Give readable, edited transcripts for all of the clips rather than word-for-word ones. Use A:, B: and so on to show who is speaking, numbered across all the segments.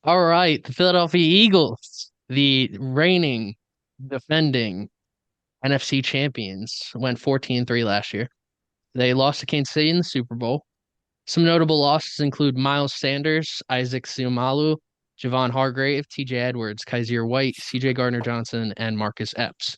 A: All right, the Philadelphia Eagles, the reigning, defending NFC champions, went 14-3 last year. They lost to Kansas City in the Super Bowl. Some notable losses include Miles Sanders, Isaac Seumalo, Javon Hargrave, TJ Edwards, Kaiser White, CJ Gardner-Johnson, and Marcus Epps.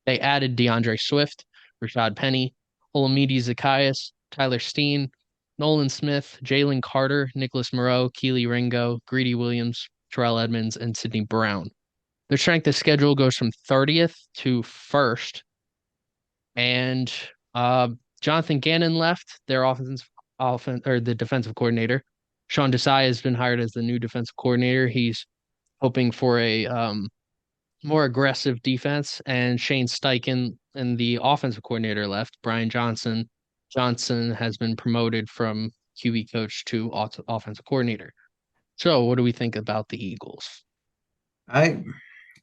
A: They added DeAndre Swift, Rashad Penny, Olamide Zacchaeus, Tyler Steen, Nolan Smith, Jalen Carter, Nicholas Moreau, Keely Ringo, Greedy Williams, Terrell Edmonds, and Sidney Brown. Their strength of schedule goes from 30th to 1st, and uh, Jonathan Gannon left their the defensive coordinator. Sean Desai has been hired as the new defensive coordinator. He's hoping for a more aggressive defense, and Shane Steichen and the offensive coordinator left. Brian Johnson has been promoted from QB coach to offensive coordinator. So, what do we think about the Eagles?
B: I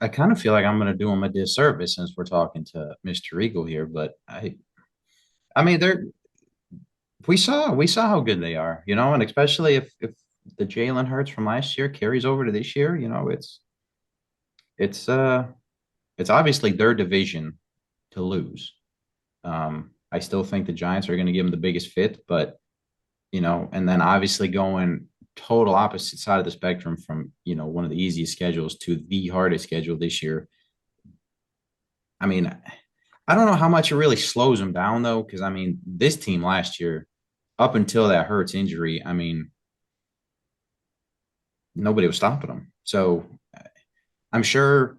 B: I kind of feel like I'm going to do him a disservice since we're talking to Mr. Eagle here, but I mean they're we saw how good they are, and especially if the Jalen Hurts from last year carries over to this year, it's uh it's obviously their division to lose. I still think the Giants are going to give them the biggest fit, but and then obviously going total opposite side of the spectrum from one of the easiest schedules to the hardest schedule this year. I mean, I don't know how much it really slows them down though, because I mean, this team last year, up until that Hurts injury, I mean, nobody was stopping them. So I'm sure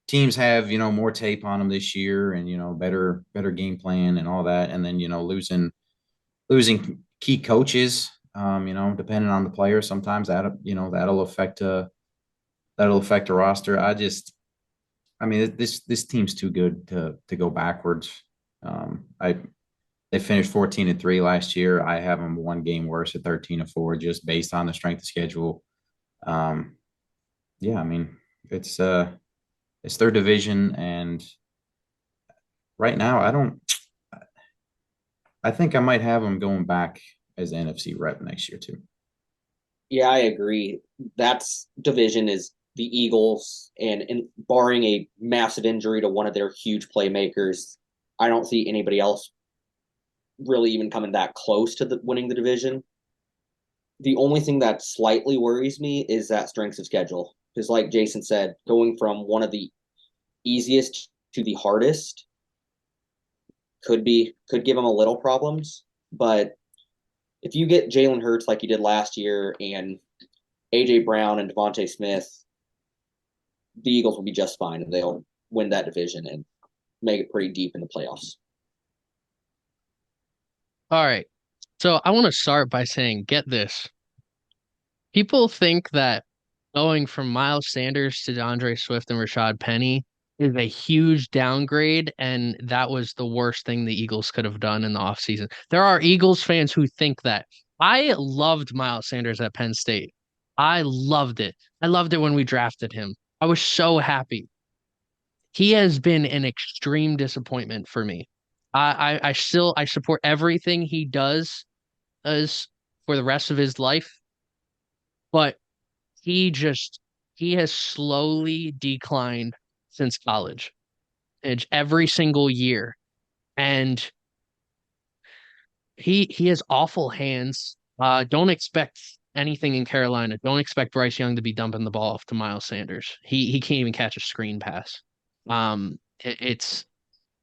B: teams have more tape on them this year, and better game plan and all that, and then losing key coaches, depending on the player, sometimes that'll affect the roster. I mean, this team's too good to go backwards. I They finished 14-3 last year. I have them one game worse at 13-4, just based on the strength of schedule. Um, yeah, I mean, it's uh it's their division, and right now I think I might have them going back as NFC rep next year too.
C: Yeah, I agree. That's division is the Eagles, and barring a massive injury to one of their huge playmakers, I don't see anybody else really even coming that close to winning the division. The only thing that slightly worries me is that strength of schedule. Because, like Jason said, going from one of the easiest to the hardest could give them a little problems. But if you get Jalen Hurts like you did last year and AJ Brown and Devontae Smith, the Eagles will be just fine and they'll win that division and make it pretty deep in the playoffs.
A: All right. So, I want to start by saying, get this. People think that going from Miles Sanders to DeAndre Swift and Rashad Penny is a huge downgrade, and that was the worst thing the Eagles could have done in the offseason. There are Eagles fans who think that. I loved Miles Sanders at Penn State. I loved it. I loved it when we drafted him. I was so happy. He has been an extreme disappointment for me. I support everything he does as for the rest of his life, but he just he has slowly declined since college. It's every single year. And he has awful hands. Don't expect anything in Carolina. Don't expect Bryce Young to be dumping the ball off to Miles Sanders. He can't even catch a screen pass. It's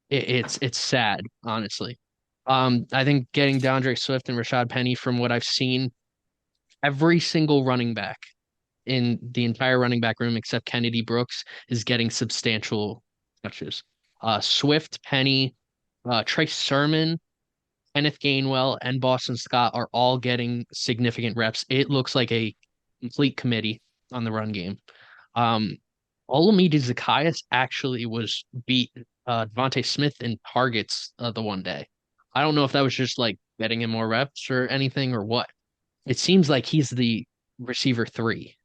A: it's sad, honestly. I think getting DeAndre Swift and Rashad Penny, from what I've seen, every single running back in the entire running back room except Kennedy Brooks is getting substantial touches. Swift, Penny, Trey Sermon, Kenneth Gainwell, and Boston Scott are all getting significant reps. It looks like a complete committee on the run game. Um, Olamide Zacchaeus actually was beat Devontae Smith in targets the one day. I don't know if that was just like getting him more reps or anything or what. It seems like he's the receiver three,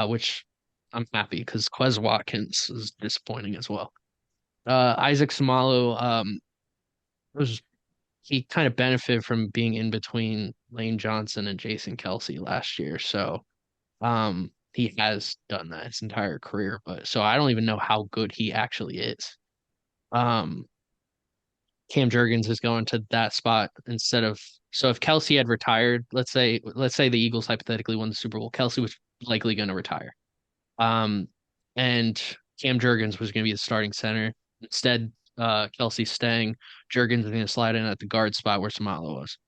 A: which I'm happy because Quez Watkins is disappointing as well. Isaac Samalo, was he kind of benefited from being in between Lane Johnson and Jason Kelsey last year, so he has done that his entire career, but so I don't even know how good he actually is. Um, Cam Jurgens is going to that spot instead of so if Kelsey had retired, let's say the Eagles hypothetically won the Super Bowl, Kelsey was likely going to retire. Um, and Cam Jurgens was going to be the starting center. Instead, Kelsey's staying. Jurgens is going to slide in at the guard spot where Samalo was.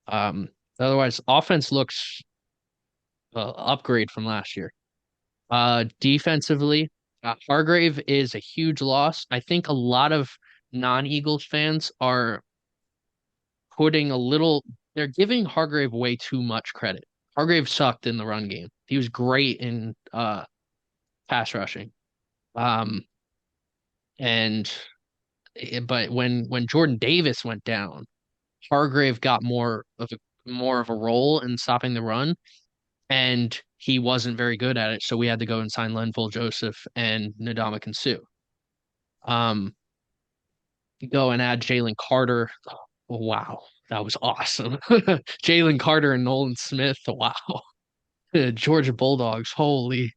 A: Um, Otherwise, offense looks upgrade from last year. Defensively, Hargrave is a huge loss. I think a lot of non-Eagles fans are putting a little, they're giving Hargrave way too much credit. Hargrave sucked in the run game. He was great in pass rushing. Um, and but when Jordan Davis went down, Hargrave got more of a role in stopping the run, and he wasn't very good at it. So we had to go and sign Linval Joseph and Ndamukong Suh. Um, go and add Jalen Carter. Oh, wow, that was awesome. Jalen Carter and Nolan Smith. Wow. Georgia Bulldogs. Holy.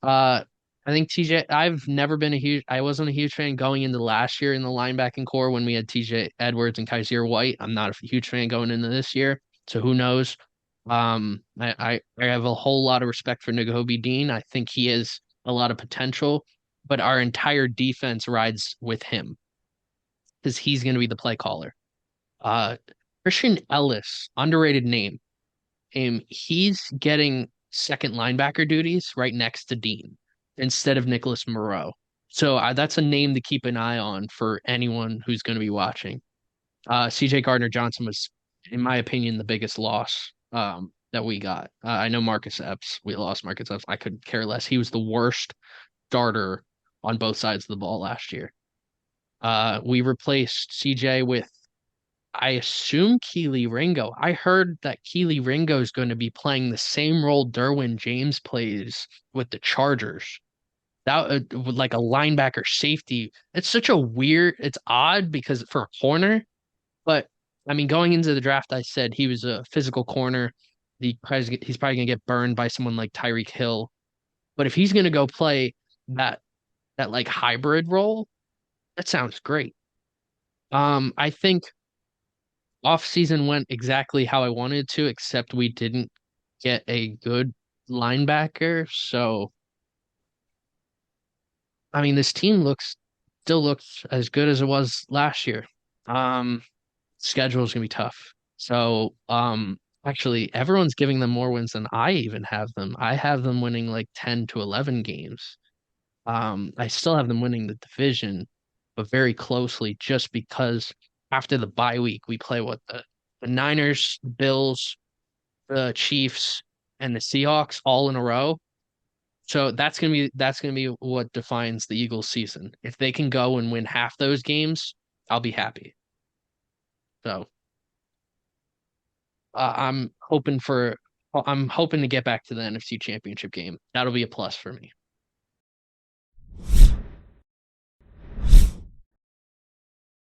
A: Uh, I think TJ, I wasn't a huge fan going into last year in the linebacking core when we had TJ Edwards and Kaiser White. I'm not a huge fan going into this year. So who knows? I have a whole lot of respect for Nakobe Dean. I think he has a lot of potential, but our entire defense rides with him because he's going to be the play caller. Uh, Christian Ellis, underrated name. He's getting second linebacker duties right next to Dean instead of Nicholas Moreau. So that's a name to keep an eye on for anyone who's going to be watching. CJ Gardner Johnson was, in my opinion, the biggest loss that we got. I know Marcus Epps. We lost Marcus Epps. I couldn't care less. He was the worst starter on both sides of the ball last year. We replaced CJ with I assume Keely Ringo. I heard that Keely Ringo is going to be playing the same role Derwin James plays with the Chargers. That with like a linebacker safety. It's odd because for a corner, but I mean, going into the draft, I said he was a physical corner. He's probably gonna get burned by someone like Tyreek Hill. But if he's gonna go play that that like hybrid role, that sounds great. I think off season went exactly how I wanted to, except we didn't get a good linebacker. So, I mean, this team still looks as good as it was last year. Um, Schedule is gonna be tough. So, actually, everyone's giving them more wins than I even have them. I have them winning like 10 to 11 games. I still have them winning the division, but very closely just because after the bye week, we play the Niners, Bills, the Chiefs, and the Seahawks all in a row. So that's gonna be what defines the Eagles season. If they can go and win half those games, I'll be happy. So I'm hoping to get back to the NFC Championship game. That'll be a plus for me.